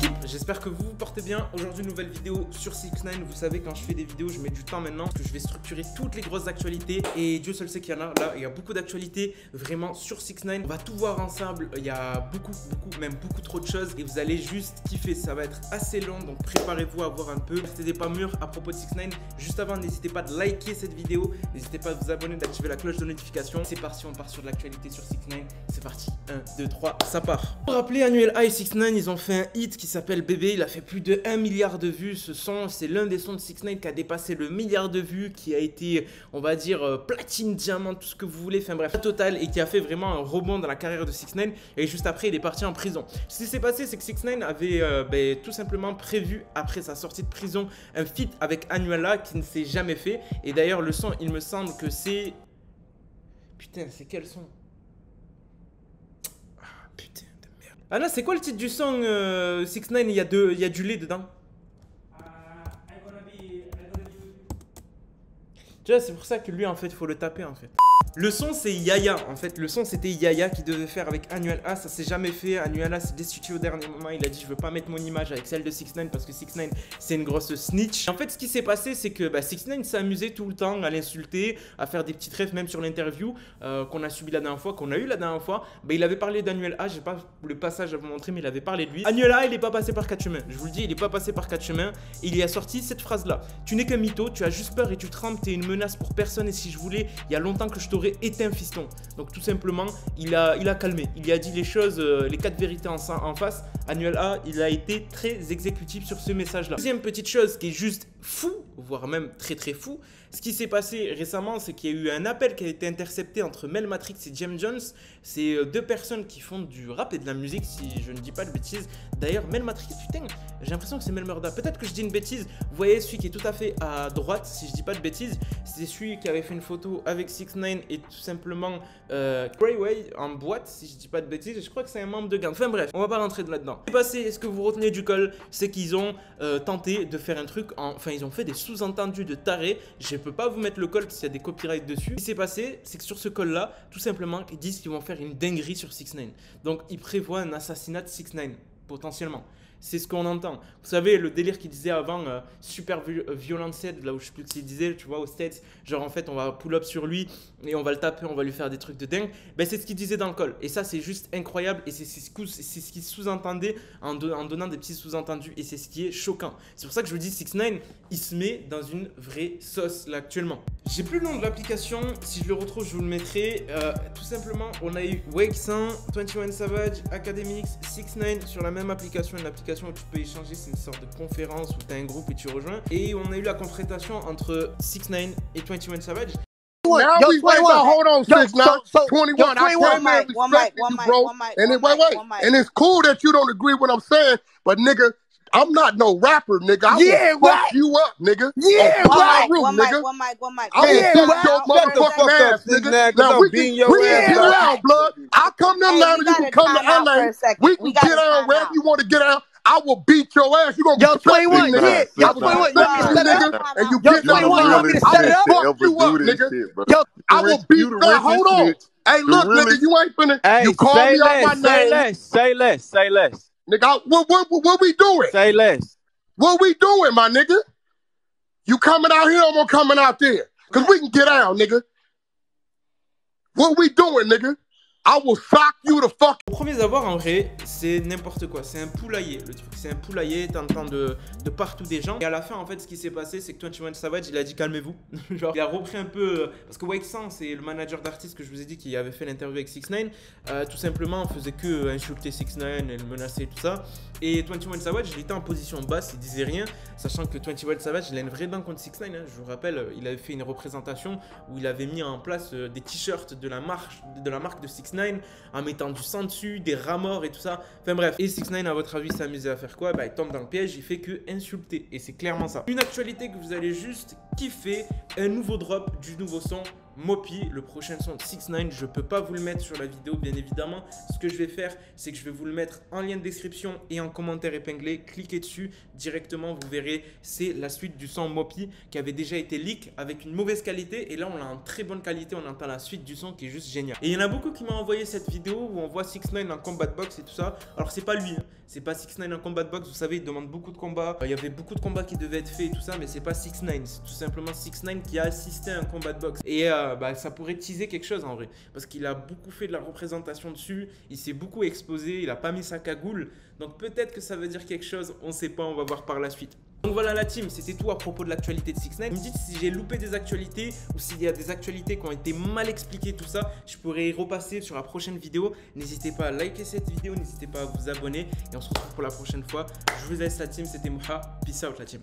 l'équipe, j'espère que vous vous portez bien. Aujourd'hui, nouvelle vidéo sur 6ix9ine. Vous savez, quand je fais des vidéos, je mets du temps maintenant parce que je vais structurer toutes les grosses actualités. Et Dieu seul sait qu'il y en a. Là, il y a beaucoup d'actualités vraiment sur 6ix9ine. On va tout voir ensemble. Il y a beaucoup trop de choses. Et vous allez juste kiffer. Ça va être assez long. Donc préparez-vous à voir un peu. Restez des pas mûrs à propos de 6ix9ine. Juste avant, n'hésitez pas de liker cette vidéo. N'hésitez pas à vous abonner, d'activer la cloche de notification. C'est parti, on part sur de l'actualité sur 6ix9ine. C'est parti. 1, 2, 3, ça part. Pour rappeler, Anuel A et 6ix9ine, ils ont fait un hit qui s'appelle Bébé. Il a fait plus de 1 milliard de vues. Ce son, c'est l'un des sons de 6ix9ine qui a dépassé le milliard de vues, qui a été, on va dire, platine, diamant, tout ce que vous voulez, enfin bref, total, et qui a fait vraiment un rebond dans la carrière de 6ix9ine. Et juste après, il est parti en prison. Ce qui s'est passé, c'est que 6ix9ine avait tout simplement prévu, après sa sortie de prison, un feat avec Anuel A qui ne s'est jamais fait. Et d'ailleurs, le son, il me semble que c'est... Putain, c'est quel son? Putain de merde. Ah non, c'est quoi le titre du son 6ix9ine? Il y a du lait dedans. Tu vois, c'est pour ça que lui, en fait, il faut le taper, en fait. Le son, c'est Yaya. En fait, le son, c'était Yaya qui devait faire avec Anuel A. Ça s'est jamais fait. Anuel A s'est destitué au dernier moment. Il a dit, je veux pas mettre mon image avec celle de 6ix9ine parce que 6ix9ine, c'est une grosse snitch. Et en fait, ce qui s'est passé, c'est que 6ix9ine s'est amusé tout le temps à l'insulter, à faire des petites refs, même sur l'interview qu'on a subi la dernière fois, qu'on a eu la dernière fois. Il avait parlé d'Anuel A. J'ai pas le passage à vous montrer, mais il avait parlé de lui. Anuel A, il est pas passé par quatre chemins. Je vous le dis, il est pas passé par quatre chemins. Il y a sorti cette phrase-là. Tu n'es qu'un mytho, tu as juste peur et tu trembles, t'es une menace pour personne. Et si je voulais, il y a longtemps que je t'aurais éteint, fiston. Donc tout simplement, il a calmé. Il a dit les choses, les quatre vérités en face. Anuel A, il a été très exécutif sur ce message-là. Deuxième petite chose qui est juste fou, voire même très fou, ce qui s'est passé récemment, c'est qu'il y a eu un appel qui a été intercepté entre Mel Matrix et James Jones. C'est deux personnes qui font du rap et de la musique, si je ne dis pas de bêtises. D'ailleurs, Mel Matrix, putain, j'ai l'impression que c'est Mel Murda. Peut-être que je dis une bêtise. Vous voyez, celui qui est tout à fait à droite, si je dis pas de bêtises, c'est celui qui avait fait une photo avec 6ix9ine et tout simplement Greyway en boîte, si je dis pas de bêtises. Je crois que c'est un membre de gang. Enfin bref, on va pas rentrer là-dedans. Ce qui s'est passé, ce que vous retenez du call, c'est qu'ils ont tenté de faire un truc, enfin ils ont fait des sous-entendus de taré. Je peux pas vous mettre le call parce qu'il y a des copyrights dessus. Ce qui s'est passé, c'est que sur ce call là, tout simplement, ils disent qu'ils vont faire une dinguerie sur 6ix9ine. Donc ils prévoient un assassinat de 6ix9ine, potentiellement. C'est ce qu'on entend. Vous savez, le délire qu'il disait avant, super violent set, là où je sais plus ce qu'il disait, tu vois, aux States, genre en fait, on va pull up sur lui et on va le taper, on va lui faire des trucs de dingue. C'est ce qu'il disait dans le call. Et ça, c'est juste incroyable. Et c'est ce qu'il sous-entendait en donnant des petits sous-entendus. Et c'est ce qui est choquant. C'est pour ça que je vous dis, 6ix9ine, il se met dans une vraie sauce là actuellement. J'ai plus le nom de l'application. Si je le retrouve, je vous le mettrai. Tout simplement, on a eu Wake100, 21 Savage, Academics, 6ix9ine sur la même application, une application où tu peux échanger, c'est une sorte de conférence où tu as un groupe et tu rejoins. Et on a eu la confrontation entre 6ix9ine et 21 Savage. Now we wait, hold on, 6ix9ine. 21, I can't man respect you, bro. And then wait, and it's cool that you don't agree with what I'm saying, but nigga, I'm not no rapper, nigga. I will fuck you up, nigga. Yeah, right. One mic. I will Yeah, beat right. your motherfucking ass, nigga. Now we can get out, blood. I come to Atlanta, you can come to LA. We can get out wherever you want to get out. I will beat your ass. You gonna Yo, get 21, yeah. Yo, 21, you want me to set it up? and you Yo, get 21, you want me to set it up? Fuck you up, nigga. Yo, I will beat that. Hold on. Hey, look, nigga, you ain't finna. Hey, You call me out my name. Say less. Nigga, what we doing? Say less. What we doing, my nigga? You coming out here or I'm coming out there? Cause we can get out, nigga. What we doing, nigga? I will sock you the fuck. Au premier abord, en vrai, c'est n'importe quoi. C'est un poulailler, le truc. C'est un poulailler, t'entends de partout des gens. Et à la fin, en fait, ce qui s'est passé, c'est que 21 Savage, il a dit calmez-vous. Genre, il a repris un peu. Parce que Wake100, c'est le manager d'artiste que je vous ai dit qui avait fait l'interview avec 6ix9ine. Tout simplement, on faisait que insulter 6ix9ine et le menacer, tout ça. Et 21 Savage, il était en position basse, il disait rien. Sachant que 21 Savage, il a une vraie dent contre 6ix9ine. Hein. Je vous rappelle, il avait fait une représentation où il avait mis en place des t-shirts de la marque de 6ix9ine en mettant du sang dessus, des rats morts et tout ça. Enfin bref. Et 6ix9ine, à votre avis, s'amusait à faire quoi? Il tombe dans le piège, il fait que insulter. Et c'est clairement ça. Une actualité que vous allez juste kiffer, un nouveau drop du nouveau son Mopi, le prochain son de 6ix9ine. Je peux pas vous le mettre sur la vidéo, bien évidemment. Ce que je vais faire, c'est que je vais vous le mettre en lien de description et en commentaire épinglé. Cliquez dessus directement, vous verrez, c'est la suite du son Mopi qui avait déjà été leak avec une mauvaise qualité. Et là, on l'a en très bonne qualité, on entend la suite du son qui est juste génial. Et il y en a beaucoup qui m'ont envoyé cette vidéo où on voit 6ix9ine en combat box et tout ça. Alors, c'est pas lui, hein. C'est pas 6ix9ine en combat box. Vous savez, il demande beaucoup de combats. Il y avait beaucoup de combats qui devaient être faits et tout ça, mais c'est pas 6ix9ine. C'est tout simplement 6ix9ine qui a assisté à un combat de boxe. Et ça pourrait teaser quelque chose en vrai. Parce qu'il a beaucoup fait de la représentation dessus. Il s'est beaucoup exposé. Il a pas mis sa cagoule. Donc peut-être que ça veut dire quelque chose. On sait pas. On va voir par la suite. Donc voilà la team, c'était tout à propos de l'actualité de 6ix9ine. Vous me dites si j'ai loupé des actualités ou s'il y a des actualités qui ont été mal expliquées, tout ça. Je pourrais y repasser sur la prochaine vidéo. N'hésitez pas à liker cette vidéo, n'hésitez pas à vous abonner. Et on se retrouve pour la prochaine fois. Je vous laisse la team, c'était Mouha. Peace out la team.